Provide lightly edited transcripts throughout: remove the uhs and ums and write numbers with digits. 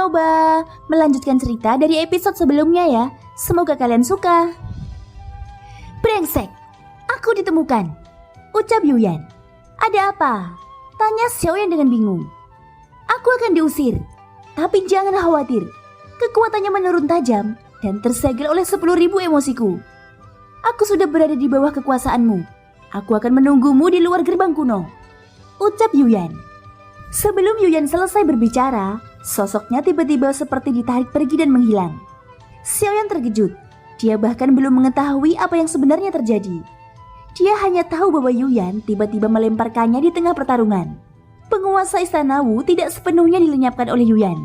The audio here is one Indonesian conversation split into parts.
Coba melanjutkan cerita dari episode sebelumnya ya. Semoga kalian suka. Brengsek, aku ditemukan, ucap Yuyan. Ada apa? Tanya Xiaoyan dengan bingung. Aku akan diusir, tapi jangan khawatir. Kekuatannya menurun tajam dan tersegel oleh 10.000 emosiku. Aku sudah berada di bawah kekuasaanmu. Aku akan menunggumu di luar gerbang kuno, ucap Yuyan. Sebelum Yuyan selesai berbicara, sosoknya tiba-tiba seperti ditarik pergi dan menghilang. Xiaoyan terkejut. Dia bahkan belum mengetahui apa yang sebenarnya terjadi. Dia hanya tahu bahwa Yuyan tiba-tiba melemparkannya di tengah pertarungan. Penguasa Istana Wu tidak sepenuhnya dilenyapkan oleh Yuyan.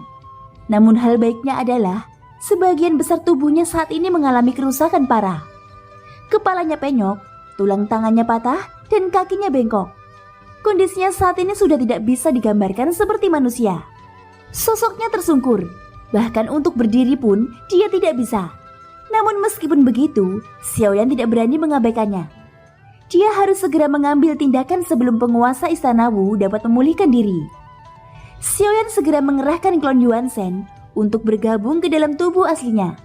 Namun hal baiknya adalah sebagian besar tubuhnya saat ini mengalami kerusakan parah. Kepalanya penyok, tulang tangannya patah, dan kakinya bengkok. Kondisinya saat ini sudah tidak bisa digambarkan seperti manusia. Sosoknya tersungkur, bahkan untuk berdiri pun dia tidak bisa. Namun meskipun begitu, Xiaoyan tidak berani mengabaikannya. Dia harus segera mengambil tindakan sebelum penguasa Istana Wu dapat memulihkan diri. Xiaoyan segera mengerahkan klon Yuan Shen untuk bergabung ke dalam tubuh aslinya.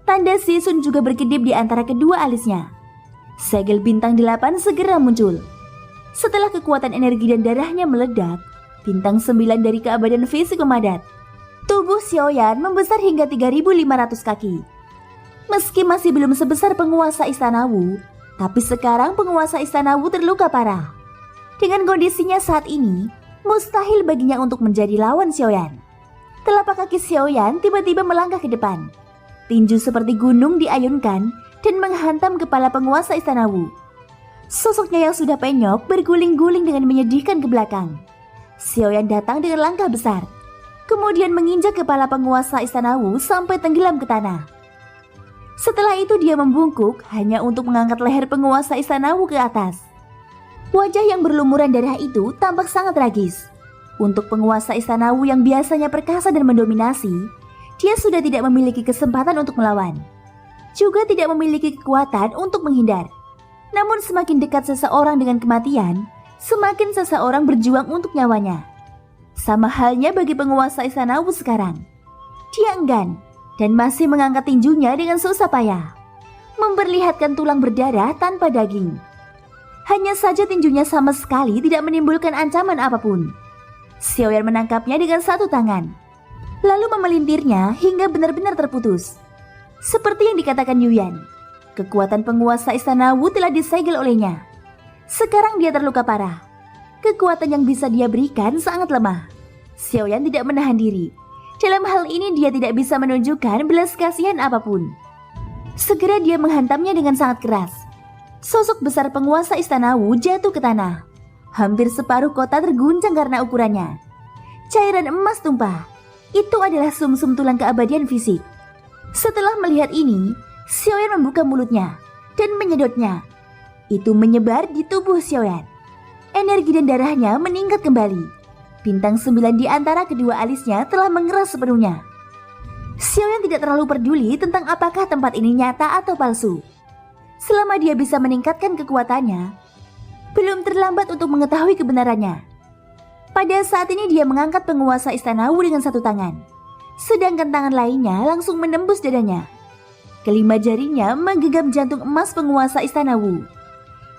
Tanda Sisun juga berkedip di antara kedua alisnya. Segel bintang 8 segera muncul. Setelah kekuatan energi dan darahnya meledak, bintang 9 dari keabadian fisik memadat. Tubuh Xiaoyan membesar hingga 3.500 kaki. Meski masih belum sebesar penguasa Istana Wu, tapi sekarang penguasa Istana Wu terluka parah. Dengan kondisinya saat ini, mustahil baginya untuk menjadi lawan Xiaoyan. Telapak kaki Xiaoyan tiba-tiba melangkah ke depan. Tinju seperti gunung diayunkan dan menghantam kepala penguasa Istana Wu. Sosoknya yang sudah penyok berguling-guling dengan menyedihkan ke belakang. Xiaoyan datang dengan langkah besar, kemudian menginjak kepala penguasa Istana Wu sampai tenggelam ke tanah. Setelah itu dia membungkuk hanya untuk mengangkat leher penguasa Istana Wu ke atas. Wajah yang berlumuran darah itu tampak sangat tragis. Untuk penguasa Istana Wu yang biasanya perkasa dan mendominasi, dia sudah tidak memiliki kesempatan untuk melawan. Juga tidak memiliki kekuatan untuk menghindar. Namun semakin dekat seseorang dengan kematian, semakin seseorang berjuang untuk nyawanya. Sama halnya bagi penguasa Istana Wu sekarang. Dia enggan dan masih mengangkat tinjunya dengan susah payah, memperlihatkan tulang berdarah tanpa daging. Hanya saja tinjunya sama sekali tidak menimbulkan ancaman apapun. Xiaoyan menangkapnya dengan satu tangan, lalu memelintirnya hingga benar-benar terputus. Seperti yang dikatakan Yuyan, kekuatan penguasa Istana Wu telah disegel olehnya. Sekarang dia terluka parah. Kekuatan yang bisa dia berikan sangat lemah. Xiaoyan tidak menahan diri. Dalam hal ini dia tidak bisa menunjukkan belas kasihan apapun. Segera dia menghantamnya dengan sangat keras. Sosok besar penguasa Istana Wu jatuh ke tanah. Hampir separuh kota terguncang karena ukurannya. Cairan emas tumpah. Itu adalah sumsum tulang keabadian fisik. Setelah melihat ini, Xiaoyan membuka mulutnya dan menyedotnya. Itu menyebar di tubuh Xiaoyan. Energi dan darahnya meningkat kembali. Bintang 9 di antara kedua alisnya telah mengeras sepenuhnya. Xiaoyan tidak terlalu peduli tentang apakah tempat ini nyata atau palsu. Selama dia bisa meningkatkan kekuatannya, belum terlambat untuk mengetahui kebenarannya. Pada saat ini dia mengangkat penguasa Istana Wu dengan satu tangan, sedangkan tangan lainnya langsung menembus dadanya. Kelima jarinya menggenggam jantung emas penguasa Istana Wu.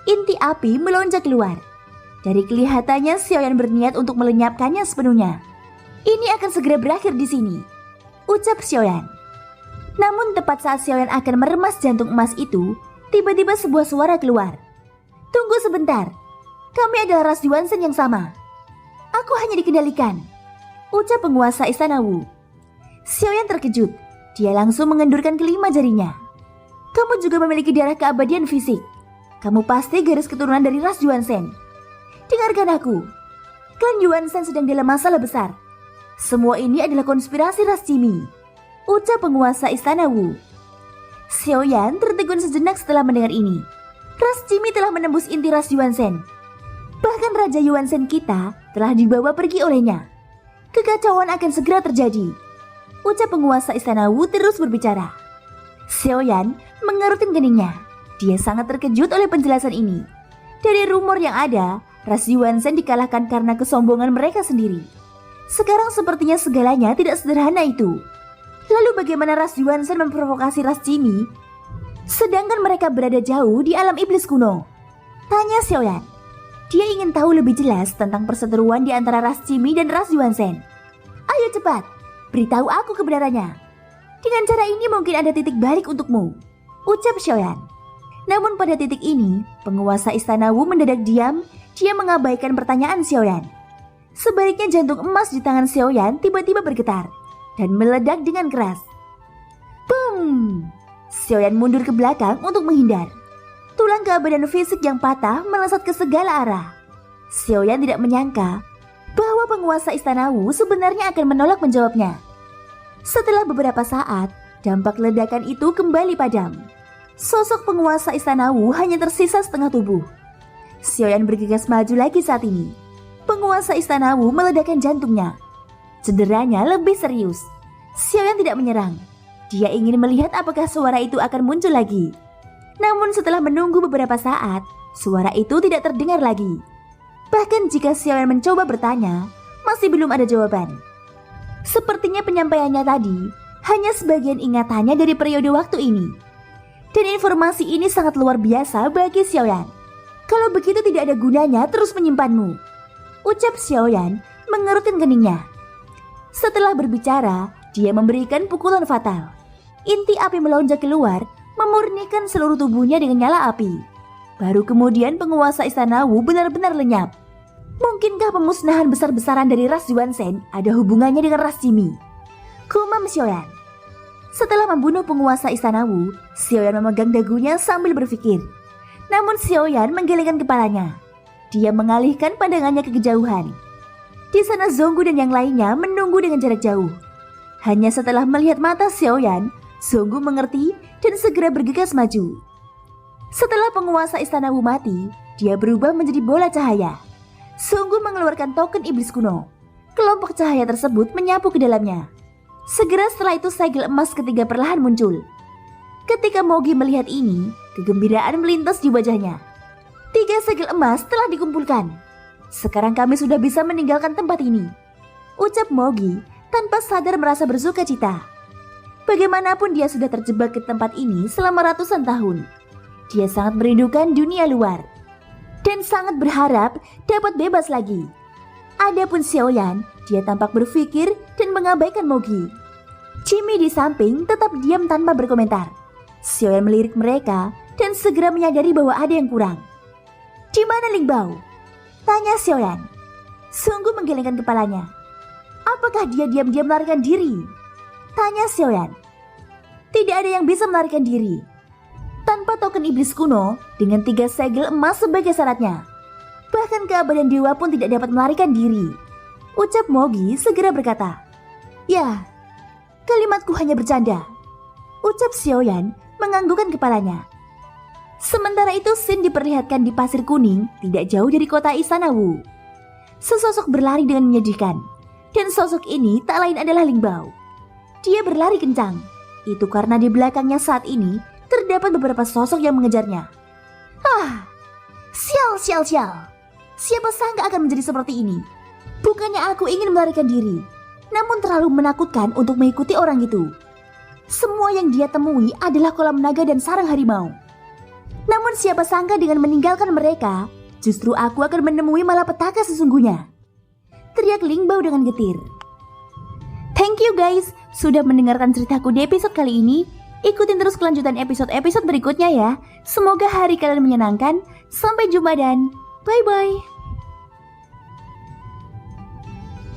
Inti api melonjak keluar. Dari kelihatannya Xiaoyan berniat untuk melenyapkannya sepenuhnya. Ini akan segera berakhir di sini, ucap Xiaoyan. Namun tepat saat Xiaoyan akan meremas jantung emas itu, tiba-tiba sebuah suara keluar. Tunggu sebentar, kami adalah ras Yuan Shen yang sama. Aku hanya dikendalikan, ucap penguasa Istana Wu. Xiaoyan terkejut. Dia langsung mengendurkan kelima jarinya. Kamu juga memiliki darah keabadian fisik. Kamu pasti garis keturunan dari ras Yuan Shen. Dengarkan aku. Klan Yuan Shen sedang dalam masalah besar. Semua ini adalah konspirasi ras Jimmy, ucap penguasa Istana Wu. Xiaoyan tertegun sejenak setelah mendengar ini. Ras Jimmy telah menembus inti ras Yuan Shen. Bahkan Raja Yuan Shen kita telah dibawa pergi olehnya. Kekacauan akan segera terjadi, ucap penguasa Istana Wu terus berbicara. Xiaoyan mengerutkan keningnya. Dia sangat terkejut oleh penjelasan ini. Dari rumor yang ada, ras Yuan Shen dikalahkan karena kesombongan mereka sendiri. Sekarang sepertinya segalanya tidak sederhana itu. Lalu bagaimana ras Yuansen memprovokasi ras Jimmy, sedangkan mereka berada jauh di alam iblis kuno? Tanya Xiaoyan. Dia ingin tahu lebih jelas tentang perseteruan di antara ras Jimmy dan ras Yuansen. Ayo cepat, beritahu aku kebenarannya. Dengan cara ini mungkin ada titik balik untukmu, ucap Xiaoyan. Namun pada titik ini, penguasa istana Wu mendadak diam. Dia mengabaikan pertanyaan Xiaoyan. Sebaliknya jantung emas di tangan Xiaoyan tiba-tiba bergetar dan meledak dengan keras. Boom! Xiaoyan mundur ke belakang untuk menghindar. Tulang keabadian fisik yang patah melesat ke segala arah. Xiaoyan tidak menyangka bahwa penguasa istana Wu sebenarnya akan menolak menjawabnya. Setelah beberapa saat, dampak ledakan itu kembali padam. Sosok penguasa istana Wu hanya tersisa setengah tubuh. Xiaoyan bergegas maju lagi saat ini. Penguasa istana Wu meledakkan jantungnya. Cederanya lebih serius. Xiaoyan tidak menyerang. Dia ingin melihat apakah suara itu akan muncul lagi. Namun setelah menunggu beberapa saat, suara itu tidak terdengar lagi. Bahkan jika Xiaoyan mencoba bertanya, masih belum ada jawaban. Sepertinya penyampaiannya tadi hanya sebagian ingatannya dari periode waktu ini. Dan informasi ini sangat luar biasa bagi Xiaoyan. Kalau begitu tidak ada gunanya terus menyimpanmu, ucap Xiaoyan mengerutkan keningnya. Setelah berbicara, dia memberikan pukulan fatal. Inti api melonjak keluar, memurnikan seluruh tubuhnya dengan nyala api. Baru kemudian penguasa istana Wu benar-benar lenyap. Mungkinkah pemusnahan besar-besaran dari ras Yuansen ada hubungannya dengan ras Jimmy? Gumam Xiaoyan. Setelah membunuh penguasa istana Wu, Xiaoyan memegang dagunya sambil berpikir. Namun Xiaoyan menggelengkan kepalanya. Dia mengalihkan pandangannya ke kejauhan. Di sana Zhonggu dan yang lainnya menunggu dengan jarak jauh. Hanya setelah melihat mata Xiaoyan, Zhonggu mengerti dan segera bergegas maju. Setelah penguasa istana Wu mati, dia berubah menjadi bola cahaya. Zhonggu mengeluarkan token iblis kuno. Kelompok cahaya tersebut menyapu ke dalamnya. Segera setelah itu segel emas ketiga perlahan muncul. Ketika Mogi melihat ini, kegembiraan melintas di wajahnya. 3 segel emas telah dikumpulkan. Sekarang kami sudah bisa meninggalkan tempat ini, ucap Mogi tanpa sadar merasa bersuka cita. Bagaimanapun dia sudah terjebak ke tempat ini selama ratusan tahun. Dia sangat merindukan dunia luar dan sangat berharap dapat bebas lagi. Adapun Xiaoyan, dia tampak berpikir dan mengabaikan Mogi. Jimmy di samping tetap diam tanpa berkomentar. Xiaoyan melirik mereka dan segera menyadari bahwa ada yang kurang. Di mana Ling Bao? Tanya Xiaoyan. Sungguh menggelengkan kepalanya. Apakah dia diam-diam melarikan diri? Tanya Xiaoyan. Tidak ada yang bisa melarikan diri tanpa token iblis kuno dengan 3 segel emas sebagai syaratnya. Bahkan keabadian dewa pun tidak dapat melarikan diri, ucap Mogi segera berkata. Ya, kalimatku hanya bercanda, ucap Xiaoyan menganggukkan kepalanya. Sementara itu Xin diperlihatkan di pasir kuning tidak jauh dari kota istana Wu. Sesosok berlari dengan menyedihkan, dan sosok ini tak lain adalah Ling Bao. Dia berlari kencang, itu karena di belakangnya saat ini terdapat beberapa sosok yang mengejarnya. Sial. Siapa sangka akan menjadi seperti ini. Bukannya aku ingin melarikan diri, namun terlalu menakutkan untuk mengikuti orang itu. Semua yang dia temui adalah kolam naga dan sarang harimau. Namun siapa sangka dengan meninggalkan mereka, justru aku akan menemui malapetaka sesungguhnya, teriak Ling Bao dengan getir. Thank you guys sudah mendengarkan ceritaku di episode kali ini. Ikutin terus kelanjutan episode-episode berikutnya ya. Semoga hari kalian menyenangkan. Sampai jumpa dan bye-bye.